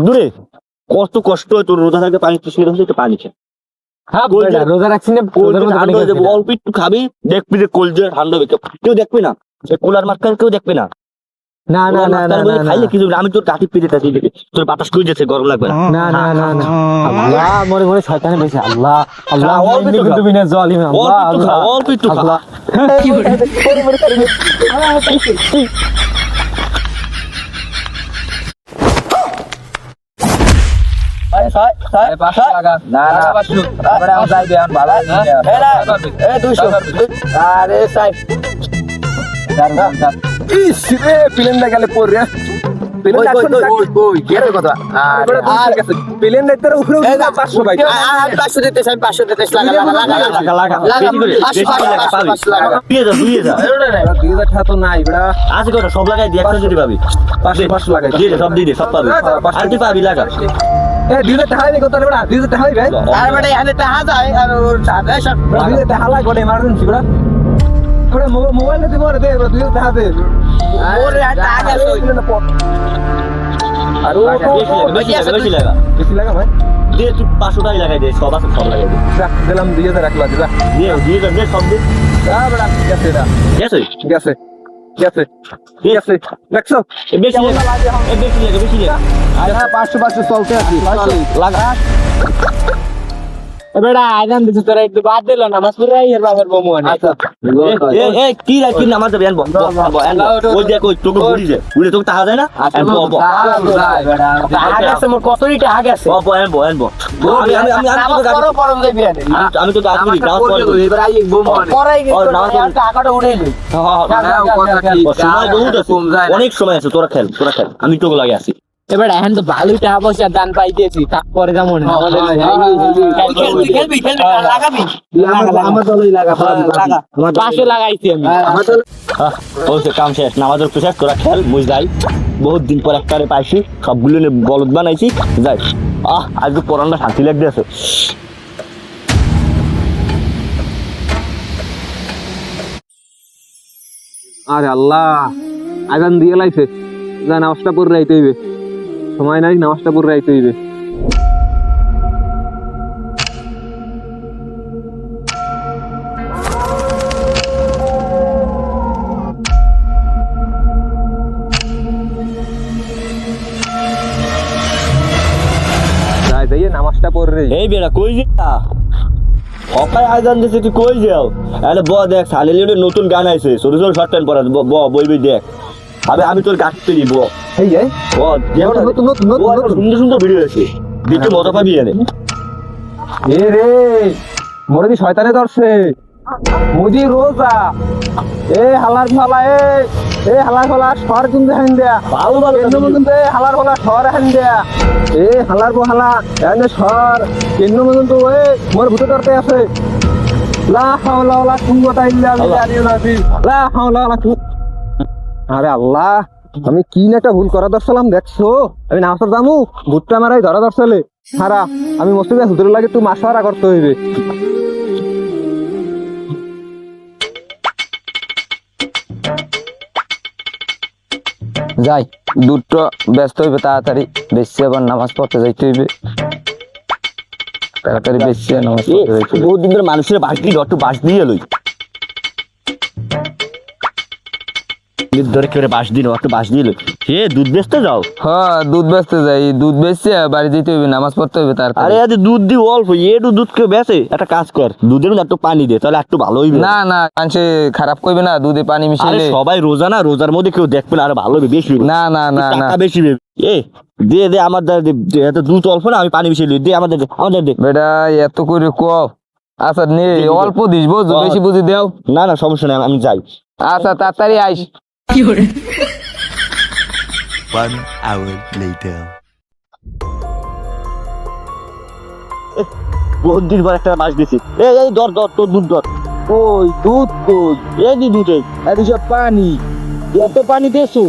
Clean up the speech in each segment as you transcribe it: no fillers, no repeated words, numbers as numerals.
দূরে কত কষ্ট হয় তোর রোজা থাকতে পানি তৃষ্ণা হচ্ছে একটু পানি খা। হ্যাঁ রোজা রাখছি না, অল্প একটু খাবি, দেখবি যে কলজে ঠান্ডা হবে, কেউ দেখবে না, কুলার মাঝখানে কেউ দেখবে না। না না না না না খাইলে কিছু আমি তোর কাঠি পেতে থাকি, তোর বাতাস করে যাচ্ছে, গরম লাগবে না। না না না না আল্লাহ মরে মরে শয়তানে বেশি আল্লাহ আল্লাহ অল্প একটু কিন্তু বিনা জালিম আল্লাহ আল্লাহ অল্প একটু খা। আল্লাহ না না আমরা যাই দেন ভালো এ 200 আরে সাহেব ইস রে প্লেনটা গেলে পড়ে প্লেন এখন কই কেরে কথা আর প্লেন নেতে উপরে 500 ভাই 500 দিতে চাই 500 দিতে লাগা বেশি করে লাগা দিয়ে যা 2000 টাকা তো নাই বড়া আজ করে সব লাগাই দিয়ে 100 যদি পাবি 500 লাগাই দিয়ে সব দিয়ে সব পাবি আর তুই পাবি লাগা। এ 2000 টাকা হইবে কত বড়া 2000 টাকা হইবে আর বড়া এখানে টাকা যায় আর ওর সাথে সব 2000 টাকা লাগবে বড় এমার্জেন্সি বড়া ওরে মোবাইল নিতে পারে দে 2000 টাকা দে ওরে টাকা আছে আর ও বেশি লাগা বেশি লাগা ভাই দিয়ে তুই 500 টাকা লাগাই দে, সব আছে সব লাগাই দে, দিলাম 2000 রাখলা দিলা দিয়ে সব দে। বড়া গেছে এটা গেছে গেছে গেছে গেছে দেখছো বেশি লাগা আরে 500 চলতে আছে লাগা। বেটা আইজান দিছে তোরা একটু বাদ দিল নামাজ পড়ে এর বাবার বমু আনে আচ্ছা এ কি নামাজ যাবে আনবো ওই দেখ ওই তোকে ঘুরি যায় ঘুরে তোকে টাকা যায় না আনবো আগে আছে মোর কতই টাকা আছে আনবো আমি তো গাছ করি গাছ করি এবার আই বমু আনে পরে টাকাটা উড়ে লই সময় বহুত আছে, অনেক সময় আছে, তোরা খেল আমি তোকে লাগে আছি। এবার এখন তো ভালোই টাকা পয়সা দান পাইতেছি, তারপরে যেমন খেলবি লাগাবি আমার দলই লাগা 500 লাগাইছি আমি আমার দল বলছে কাম শেষ, নামাজের শেষ, তোরা খেল বুঝ যাই, বহুত দিন পর একটারে পাইছি, সবগুলো বলদ বানাইছি যাই। আজকে পড়ানটা শান্তি লাগতে আছে। আরে আল্লাহ আজান দিয়ে লাইছে, যা নামাজটা পড়ে রাইতে হইবে, সময় নাই নামাজটা পড়ে রাইতে হইবে। যাই নামাজটা পড়ে রে। এই বেড়া কই যা সকালে আজান দিছে, তুই কই যাও? আরে ব দেখ সালে নতুন গান আইছে, ছোট ছোট শর্ট প্যান্ট পরা, বই দেখ, আমি তোর গাছ তুলি ব এই এই সুন্দর সুন্দর ভিডিও আছে, দেখে মজা পাবি। এ রে মোরে কি শয়তানে ধরছে, মুজি রোজা এ হালার ফালা এ হালার ফালা শহর কিন্তু হেন দেয়া ভালো কিন্তু হালার ফালা শহর হেন দেয়া এ হালার বহালা এনে শহর কেন্দ্র পর্যন্ত ওই মোর ভূতে ধরতে আছে। লা হাওলা ওয়ালা কুওয়াতা ইল্লা বিল্লাহ লা হাওলা ওয়ালা আরে আল্লাহ আমি কি না একটা ভুল করা দরছিলাম দেখছো, আমি নামাজ দামু ভূতটা মারাই ধরা দরছলে সারা আমি মসজিদে হুজুরের লাগে একটু মাসওয়ারা করতে হইবে। যাই দুধটা ব্যস্ত হইবে তাড়াতাড়ি, বেশি আবার নামাজ পড়তে যাইতে হইবে, তাড়াতাড়ি বেশি নামাজ পড়তে যাইতে হইবে। বহুত দিন ধরে মানুষের বাস দিয়ে একটু বাস দিয়ে লই ধরে কেউ বাস দিল একটু বাস দিয়ে লই, হে দুধ বেচতে যাও? হ্যাঁ দুধ বেচতে যাই, দুধ বেচছে বাড়ি যেতে হইবে, নামাজ পড়তে হইবে তাড়াতাড়ি। আরে আজ দুধ দি অল্প, একটু দুধ কেউ বেচে, একটা কাজ কর দুধের মধ্যে একটু পানি দে, তাহলে একটু ভালো হইবে। না না মানুষে খারাপ করবে না, দুধে পানি আরে মিশাইলে। সবাই রোজা না, রোজার মধ্যে কেউ দেখবে না, আরে ভালো হবে, বেশি হবে। না না না না টাকা বেশি হবে। এ দে আমার এত দুধ অল্প না, আমি পানি মিশিয়ে লই, দে আমাদের দে। বেটা এত করে কও, আচ্ছা নে অল্প দিস বুঝ, বেশি বুঝি দেও। না সমস্যা নেই, আমি যাই। আচ্ছা তাড়াতাড়ি আইস। One hour later. বহুত দিন পর একটা মাছ দিছি, এই দর তোর দুধ দর। ওই দুধ কই এই দি দুধ, এত সব পানি, এত পানি দেছো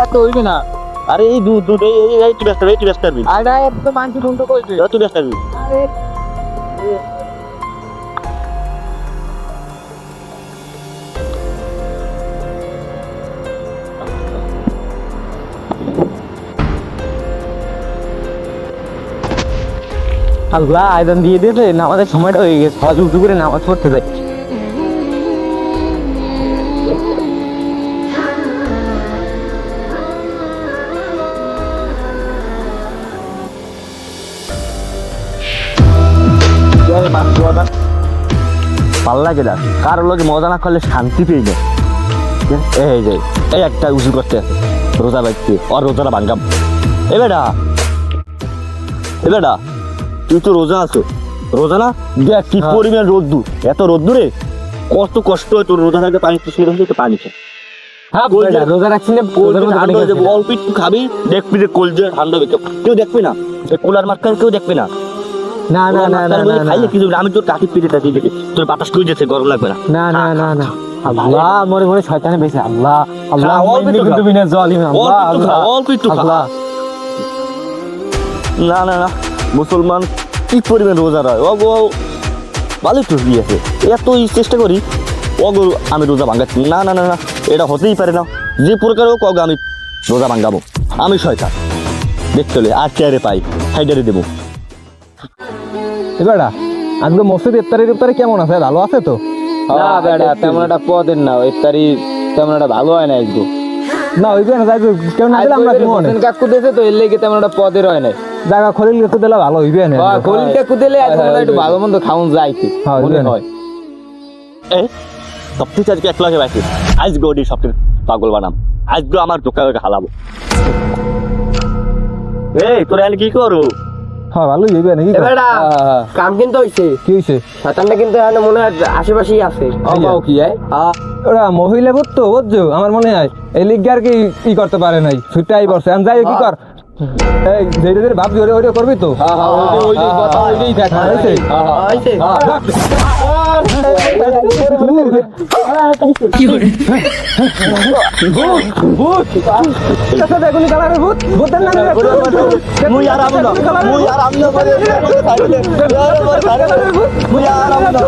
এত হইবে না। আরে এই দুধ এই তুই ব্যস্ত করবি, আরে এত মাংস ঢুন্ড কইছে তুই ব্যস্ত করবি। আরে আল্লাহ আয়দান দিয়ে দিয়েছে, নামাজের সময়টা হয়ে গেছে, হজ উজু করে নামাজ পড়তে যাই। ভাল লাগে না, কারোর লোকে মজা না করলে শান্তি পেয়ে যায়। এই যে এই একটা উজু করতে আছে রোজা বাইতে, আর রোজাটা ভাঙ্গাম। এ বেটা, এ বেটা, তুই তো রোজা আছো, রোজা না দেখ কি পরিমাণ রোদ্দুর, এত রোদ্দুরে কত কষ্ট হয় তোর রোজা থাকতে পানি তো পানি খা। হ্যাঁ রোজা রাখছি না, ঠান্ডা হয়ে যাবে, অল্প একটু খাবি দেখবি যে কলজে ঠান্ডা হবে, কেউ দেখবে না, কুলার মাঝখানে কেউ দেখবে না। না না না না না খাইলে কিছু আমি তোর কাঠি পেটে থাকি দেখি তোর বাতাস করে যেতে গরম লাগবে না। না না না না আল্লাহ মরে মরে শয়তানে বেঁচে, আল্লাহ আল্লাহ অল্প একটু কিন্তু বিনা জালিম, আল্লাহ আল্লাহ অল্প একটু খা। আল্লাহ। না না না, মুসলমান কি পরিমাণ রোজা রয়, অগো ভালো একটু দিয়েছে, এত চেষ্টা করি অগো আমি রোজা ভাঙ্গাচ্ছি না, না না না এটা হতেই পারে না, যে প্রকার হোক অগো আমি রোজা ভাঙ্গাবো, আমি শয়তান দেখতে হলে আর চেয়ারে পাই হাইডারে দেবো। এবারে আজকে মসজিদ ইফতারি কেমন আছে, ভালো আছে তো? না বেটা তেমন একটা পদের না, ইফতারি তেমন একটা ভালো হয় না একদম। না ওই না যাইবে, কেউ না দিলে আমরা মনে কাকু দিয়েছে তো এর লেগে তেমন একটা পদের হয় নাই। জায়গা খলিল একটু দিলে ভালো হইবে না, খলিল কাকু দিলে একটু ভালো মন্দ খাওন যাইতে মনে হয়। এই সব কিছু আজকে এক লাগে বাইছে, আজকে ওটি সব পাগল বানাম, আজকে আমার দোকানে হালাবো। এই তোরা কি করো? হ্যাঁ ভালো হইবে নাকি? কাম কিন্তু হইছে, কি হইছে? শয়তানটা কিন্তু এখানে মনে হয় আশেপাশেই আছে। কি হয় ওরা মহিলা বুঝতো বুঝছো, আমার মনে হয় এই লিগ আর কি ই করতে পারে নাই, ছুটাই পড়ছে। আমি যাই কি কর, এই যেটা যেটা ভাবছি ওরে ওরে করবি তো। ওইটাই দেখা হয়েছে? দেখুন কালারের ভূত, ভূতের নামে মুই আর আমু না, মুই আর আমু না, মুই আর আমু না।